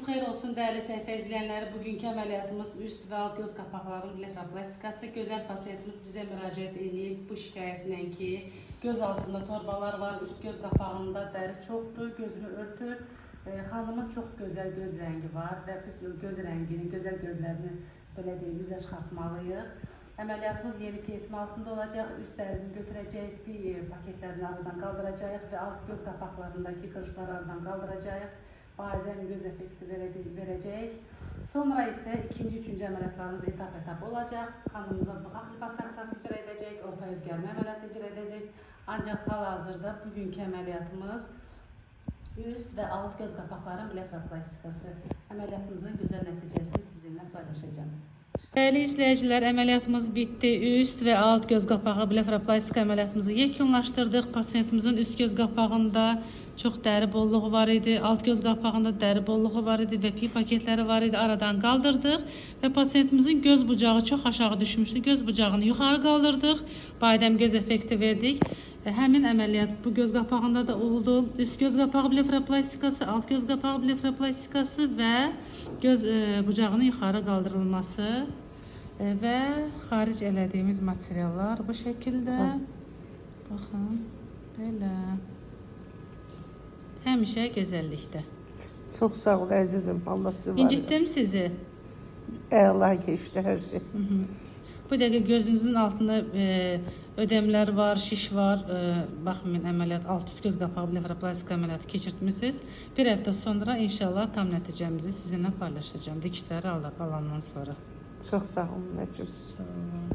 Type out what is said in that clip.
xeyir olsun değerli səhifə izleyenleri. Bugünkü əməliyyatımız üst və alt göz qapaqlarının blefroplastikası. Gözəl pasiyentimiz bizə müraciət edib bu şikayətlə ki, göz altında torbalar var, üst göz qapağında dəri çoxdur, gözünü örtür. Xanımın çox gözəl göz rəngi var və biz göz rəngini, gözəl gözlərini belə deyim, üzə çıxartmalıyıq. Əməliyyatımız yeni eğitim altında olacaq, üst dərisini götürəcəyik, paketlərini aradan qaldıracağıq və alt göz qapaqlarındakı qırışları aradan qaldıracağıq. Ailən göz effekti verəcəyik. Sonra isə ikinci, üçüncü əməliyyatlarımız etap olacaq. Xanımıza bıxaq liposuksiyası icra edəcək, orta yüz gərmə əməliyyatı icra edəcək. Ancaq hal-hazırda bugünkü əməliyyatımız üst və alt göz qapaqların blefroplastikası. Əməliyyatımızın gözəl nəticəsini sizinlə paylaşacağım. Değerli izleyiciler, əməliyyatımız bitti. Üst ve alt göz qapağı blefroplastika əməliyyatımızı yekunlaşdırdıq. Pasiyentimizin üst göz qapağında çox dəri bolluğu var idi. Alt göz qapağında dəri bolluğu var idi və pi paketləri var idi. Aradan qaldırdıq və pasiyentimizin göz bucağı çox aşağı düşmüşdü. Göz bucağını yuxarı qaldırdıq. Badem göz effekti verdik. Həmin əməliyyat bu göz qapağında da oldu. Üst göz qapağı blefroplastikası, alt göz qapağı blefroplastikası və göz bucağının yuxarı qaldırılması və xaric elədiyimiz materiallar bu şəkildə. Baxın, belə. Həmişə gözəllikdə. Çok sağ ol əzizim. Allah sizi var. İncitdim sizi. Əla keçdi hər şey. Bu dəqiqə gözünüzün altında ödemlər var, şiş var. Baxmayın, əməliyyat alt üst göz qapağı blefroplastika əməliyyatı keçirtmisiniz. Bir həftə sonra inşallah tam nəticəmizi sizinlə paylaşacağım. Dikişləri alandan sonra. Çok sağ olun. Necim. Sağ olun.